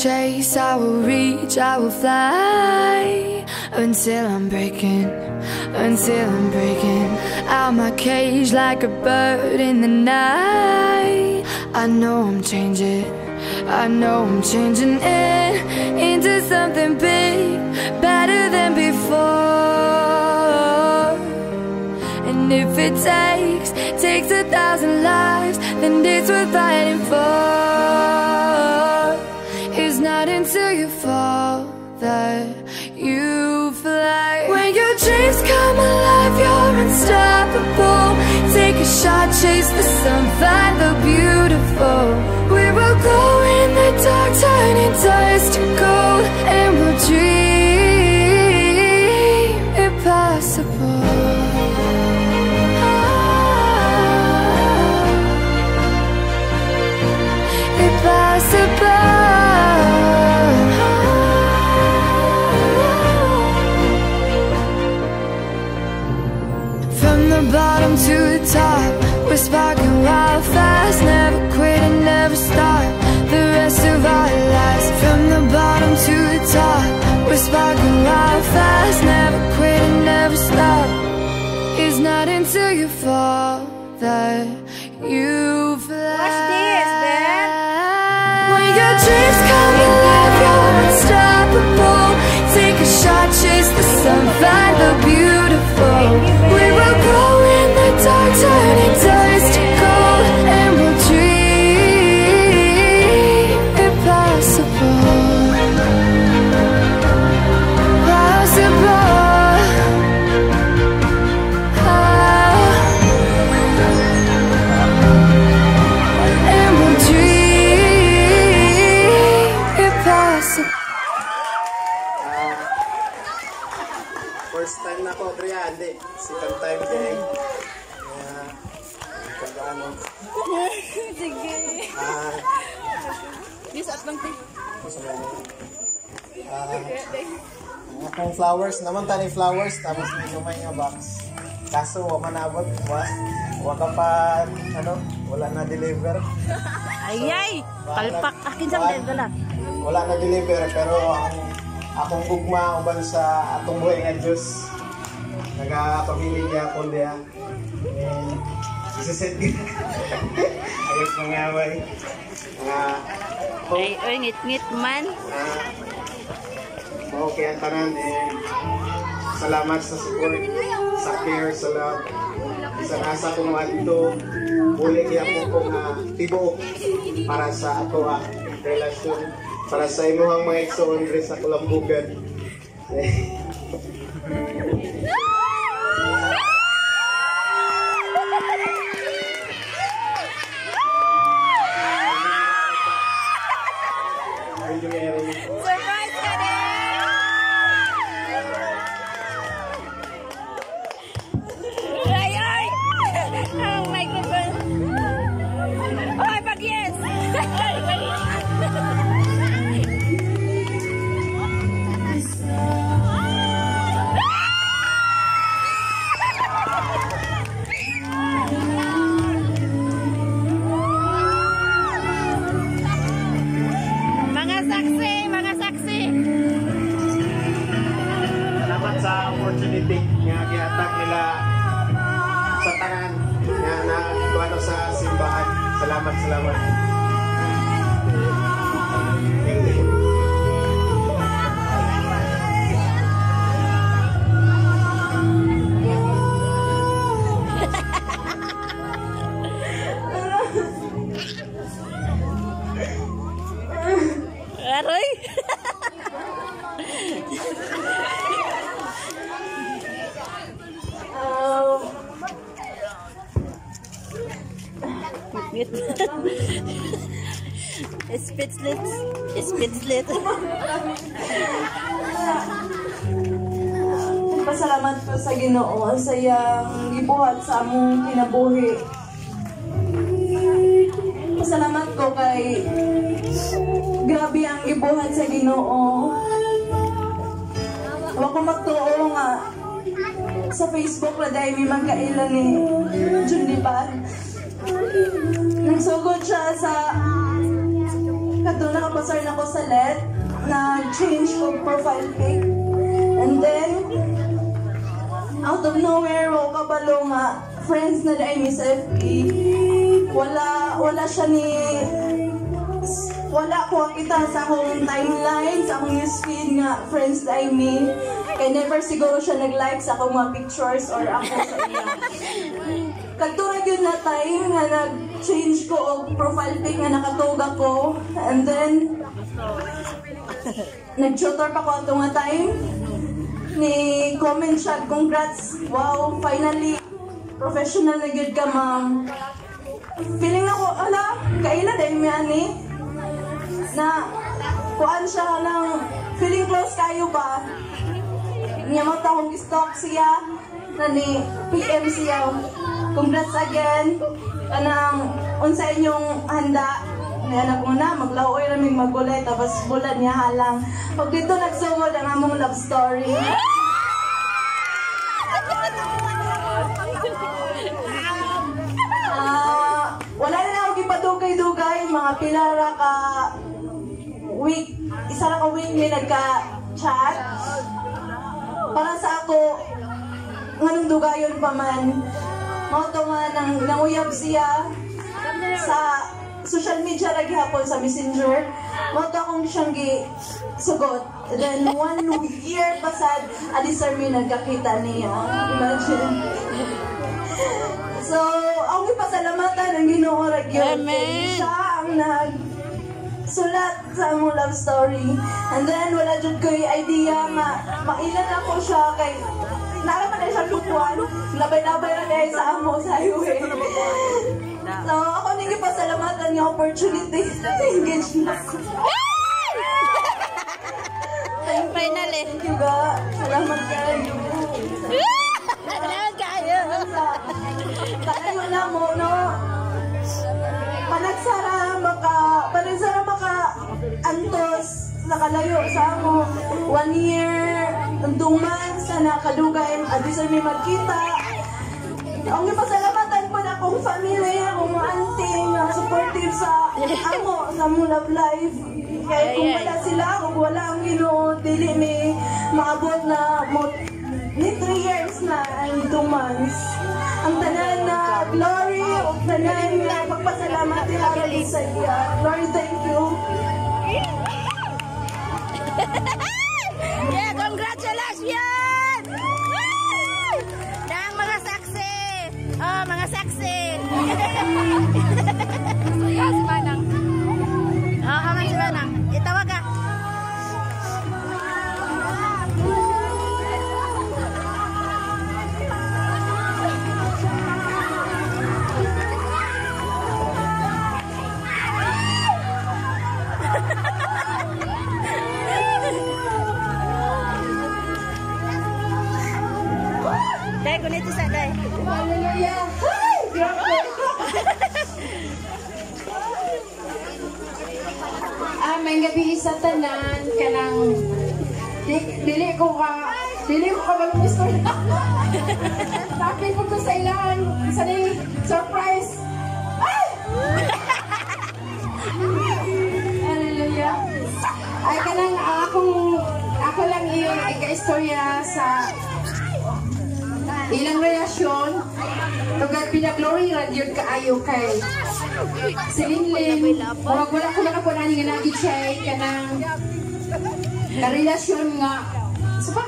chase, I will reach, I will fly until I'm breaking out my cage like a bird in the night. I know I'm changing, I know I'm changing it into something big, better than before. And if it takes 1,000 lives, then it's worth fighting for. It's not until you fall that you fly. When your dreams come alive, you're unstoppable. Take a shot, chase the sun, find the beautiful. We will glow in the dark, turning dust to gold, and we'll dream impossible. Impossible. From the bottom to the top, we're sparking wild fast. Never quit and never stop the rest of our lives. From the bottom to the top, we're sparking wild fast. Never quit and never stop. It's not until you fall that you fly. Watch this, man. When your dreams come alive, you're unstoppable. Take a shot, chase the sun, find the beautiful. We will grow in the First time na ako, Drea, hindi. Second time din. Kaya, Sige. Yes, at lang tayo. Akong flowers, naman tani flowers, tapos may nga box. Kaso, wala manabot. Wala pa, wala na deliver. Ayay! Palpak. Akin sa dala. Wala na deliver, pero akong gugma uban sa atong buhay nga Diyos. Nagapamili niya ako diya. Isiset din. Ayos mga away. Ay, ngit-ngit man. Okay, ang tanan. Salamat sa support, sa care, sa love. Isa nasa kong dito, muli niya po kong tibo para sa ato relasyon. Para sa imuhang mga igsoon sa Kulambugan. Surprise ka din! Ay! Ang microphone! Ay, pag yes! Mga saksi! Salamat sa opportunity nga gihatag nila sa tanan nga na sa simbahan. Salamat. Thank you. Aroy! Spitslit. Pasalamat po sa Ginoo ang sayang gibuhat sa among kinabuhi. Pasalamat ko kay grabe ang gibuhat sa Ginoo. Wa ko magtuo nga sa Facebook na dahil may magkailan ni Jundipan. Nagsugod siya sa kato nakapasar na ko sa LED na change ko profile pic. And then out of nowhere, kabalo nga friends na dahil sa FB. Wala siya ni wala ko kita sa akong timeline, sa akong newsfeed nga friends dahil me. Kaya never siguro siya nag-like sa akong mga pictures or ako sa iya. Kadtong yun na time nga nag-change ko og profile pic nga nakatuga ko. And then nag-tutor pa ko ato nga time. Ni comment siya, congrats, wow, finally professional na good ka, ma'am. Feeling na ko, kailan dahil may ani na kuan siya ng feeling close kayo ba? Niya mo taong stalk siya na ni PM siya. Congrats again. Kanang unsa inyong handa. Ngayon ako na, maglaoy raming magulay, tapos bulan niya halang. Pag dito nagsugod ang among love story. Wala na ako gipadugay-dugay, mga pilara ka week, isa na ka week may nagka-chat. Para sa ako, nganong dugayon pa man, mga nga nanguyab siya sa social media lagi hapon sa Messenger. Mga akong siyang gisugot. Then 1 year pasad, alisar may nagkakita niya. Imagine. So, ang ipasalamatan ng Ginoo ra gyud. Siya ang nagsulat sa among love story. And then wala jud ko'y idea nga mailan ako siya kay naraman na siya lupuan. Labay-labay na dahil sa amo sa highway. So, ako nang ipasalamatan yung opportunity na engage na ako. Finally. Thank you ga. Salamat kayo. namo, no? Panagsara maka antos nakalayo sa amo 1 year 2 months na nakadugay adi sa may magkita. Ang ipasalamatan po na akong family, akong auntie nga supportive sa amo sa mong love life. Kaya kung wala sila, kung wala ang Ginoo, dili ni maabot na ni 3 years na and 2 months. Ang tanan na glory o tanan na pagpasalamat din sa iya. Lord, thank you. Yeah, congratulations! Dang mga saksi! Oh, mga saksi! Si Manang. Oh, haman si Manang. Itawag ka. Dai, kunito sa dai. Hallelujah! Hi! Grabe! May gabi sa tanan kanang dili ko ka mag-gusto na. Tapi ko sa ilan sa surprise. Ay! Hallelujah. Ay kanang ako lang iyon ika-istorya sa ilang relasyon. Tugad pinaglory radio kaayo kay Silinlin, wala ko na po nani nga naging siya kanang karelasyon nga sapa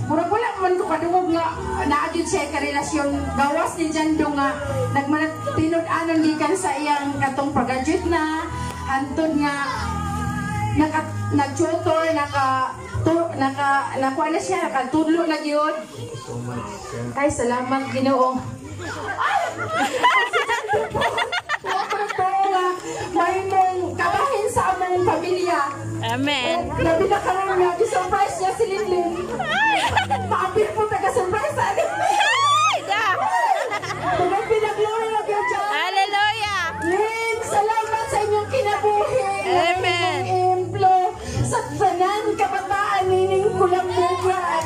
murag wala man ko kadungog nga naadyo siya karelasyon gawas ni Jando nga nagmanatinud-anon gikan sa iyang katong pag-graduate na antod nga nag-tutor nakuha na siya nakatudlo na gyud. Ay salamat Ginoo. May mong kabahin sa among pamilya. Amen. Labi na karoon nga, surprise niya si Linlin. Maapir po taga-surprise sa akin. Tugay pinag-glory na kayo dyan. Hallelujah. Lin, salamat sa inyong kinabuhi. Amen. Emplo, sa tanan kabataan nining kulang buwan.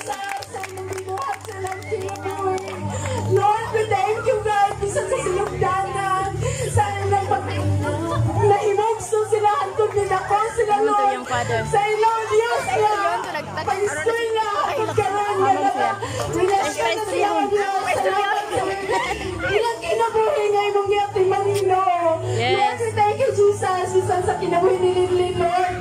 Sa inyong binuhat silang kinabuhi. Lord, we thank you God. Bisan sa sinugdanan. Sa inyong nahimogso sila. Hantod nilako sila Lord. Sa inyong Diyos na pag-istoy na pagkaroon na relasyon na siya ang Diyos. Salamat sa ilang kinabuhi nga imong yati manino. Lord, we thank you Jesus. Bisan sa kinabuhi ni Linlin Lord.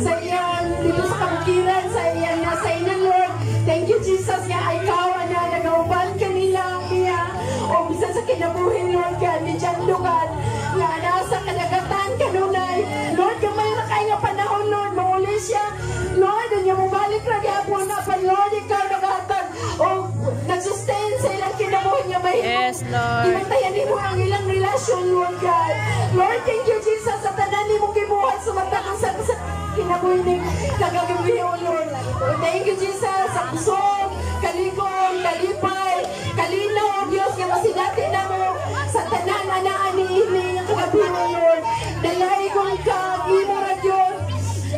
Sa iyang dito sa kabukiran. Sa iyang nasa ina Lord. Thank you Jesus nga ikaw na nagauban kanila niya. O bisan sa kinabuhi Lord ka ni Jando God. Nga nasa kadagatan kanunay. Lord, gamay na kayo nga panahon Lord. Mauli siya. Lord, niya mo balik na gapon na pa Lord. Ikaw nagatag. O nagsustain sa ilang kinabuhi niya mahimong. Yes, Lord. Imantayan mo ang ilang relasyon Lord God. Lord, thank you Jesus sa tanan ni mong gibuhat sa matang sa kinabuhi ni kagagabi o Lord. Thank you Jesus sa kusog, kaligong, kalipay, kalinaw Diyos nga masidati na mo sa tanan anaan ni Ili nga kagabi o Lord. Dalay kong ka, imo ra Diyos.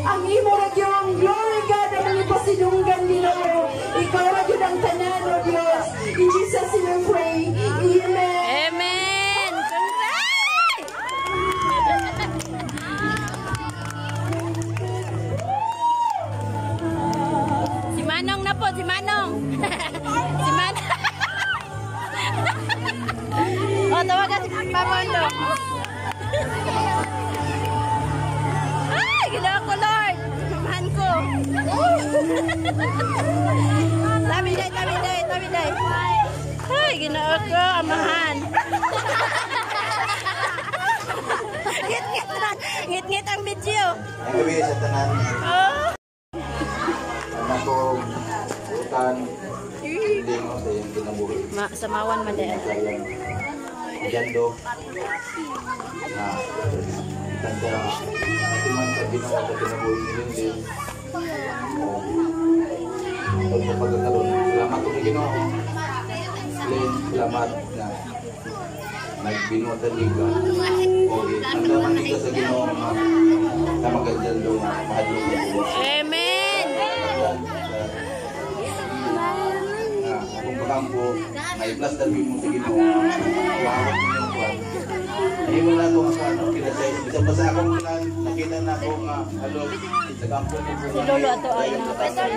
Ang imo ra Diyos, glory God na mga pasinunggan nila mo. Ikaw ra Diyos ang tanan o Diyos. In Jesus name we pray. Amen. Amen. Si Manong na po, si Manong. Si Manong. Oh, tawagan si Pamondo. Ay, ginawa ko, Lord. Mahal ko. Tabi day. Ay, ginawa ko, amahan. Ngit-ngit ang video. Ang gabi sa tanan. Oh. Anak ko, utan, hindi mo sa iyong kinabuhi. Samawan man dahil. Jando na tanda atiman sa ginawa sa kinabuhi ni Linlin. Ito sa pagkakaroon. Salamat ko ni Ginoo. Len, salamat na nagbinutan ni ka. Okay, ang naman ni ka sa Ginoo na magandang doon na mahadlong niya po. Amen. Kung pakampo, may plus na mo sa Ginoo. Wawag niyo yung kwan. Ay mo na itong pinasay. Isa pa sa akong nakita na akong halog sa kampo ko po. Si Lolo ato ay nakapasal.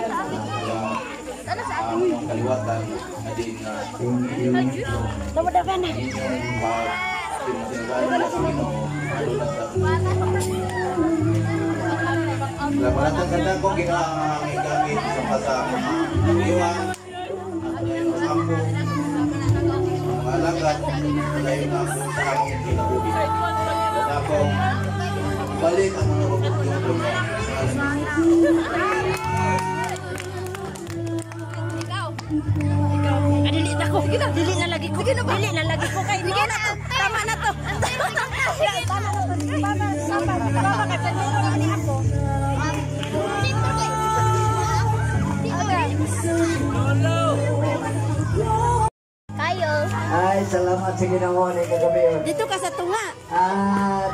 Ang kaliwatan na din na Dumadagan na. Labanatan ka na kung ginagamit sa pasama iwan ang kampo ang alagat dahil na ako sa hangin kinabuhi at ako balik ang mga mabugyong Dili na ko. Dili na lagi ko. Dili na lagi ko kay. Dili na to. Tama na to. Tama na to. Tama kay pwede ni ako. Kayo. Ay, salamat sa ginawa ni kagabi. Dito ka sa tunga.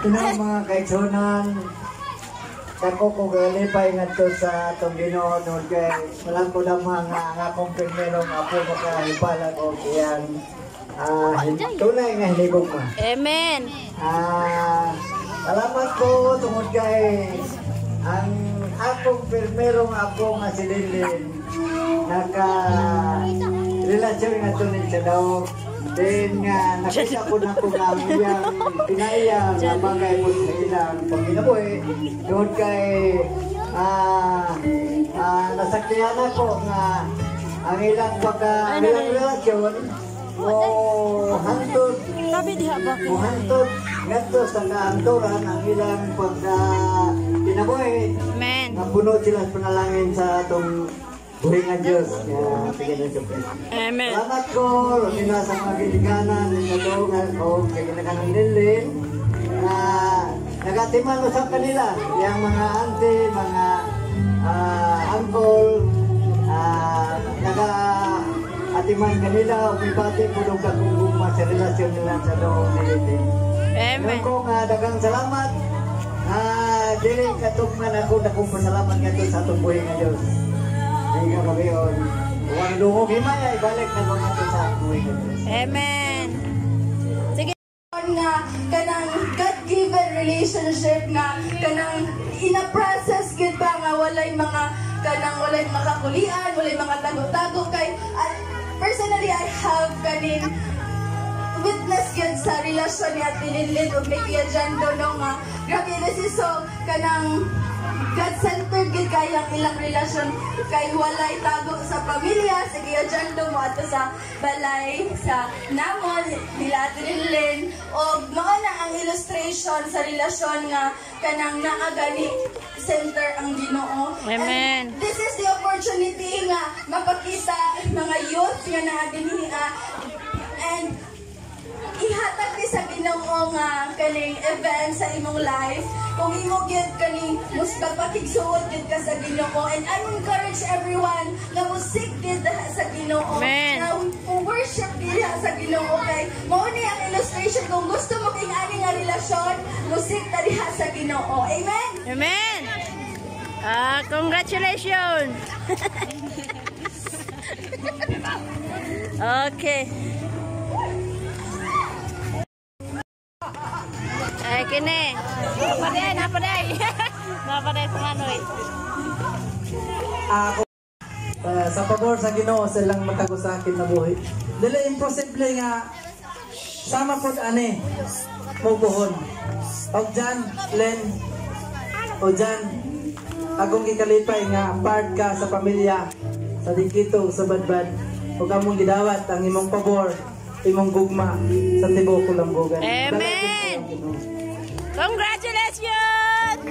Tunay mga kaigsunan, ako ko galipay nga to sa itong Ginoo nun kay walang ko naman nga akong primerong apo makahipalan o iyan tunay nga hilibog ma. Amen. Salamat po tungod kay ang akong primerong apo nga si Lilin naka-relasyon nga to niya daw. Then nga, nakita ko na kung iyang pinaiya na bagay mo sa ilang pagkinabuhi. Doon kay nasaktihan ako nga ang ilang relasyon mo hantod ngadto sa kaanturan ang ilang pagkinabuhi. Amen. Napuno sila panalangin sa atong buhay nga Diyos. Amen. Salamat ko, Rosina, sa mga giliganan, nagkatulungan ko, kay ginaganan Lilin, na nagatiman mo sa kanila, yung mga auntie, mga uncle, nag-atiman kanila, umibati po nung kakuguma sa relasyon nila sa loob ni Lilin. Amen. Ngayon ko dagang salamat, dili katukman ako, dakong pasalamat nga ito sa atong buhay nga Diyos. Hindi ka kami yun. Huwag lungog himaya, ibalik na mga ito sa buhay nga Diyos. Amen. Sige. Nga kanang God-given relationship nga kanang ina-process gid ba nga walay mga kanang walay makakulian, walay mga tago-tago kay personally I have kaning witness gid sa relasyon ni Ate Lilin ug ni Kuya Jando no nga grabe na si so kanang God-centered gid kay ang ilang relasyon kay walay tago sa pamilya sa Kuya Jando mo ato sa balay sa namon nila Ate Lilin og mao na ang illustration sa relasyon nga kanang naa gani center ang Ginoo. Amen. And this is the opportunity nga mapakita mga youth nga naa dinhi and ihatag ni sa Ginoo nga kaning event sa imong life kung imo gyud kaning musta pakigsuot gyud ka sa Ginoo and I encourage everyone nga musik gyud sa Ginoo nga worship gyud sa Ginoo kay mao ni ang illustration kung gusto mo king ani nga relasyon musik ta diha sa Ginoo. Amen. Amen. Congratulations. Okay. Ay, kini. Napaday. Napaday kung ano eh. Ako, sa pabor sa Ginoo silang matago sa akin na buhay. Dili imposible nga sama pod ani mubuhon. Og Jan, Len, o Jan, agong gikalipay nga part ka sa pamilya sa dikito sa badbad. Ug among gidawat ang imong pabor, imong gugma sa tibuok ko lambogan. Amen. Congratulations!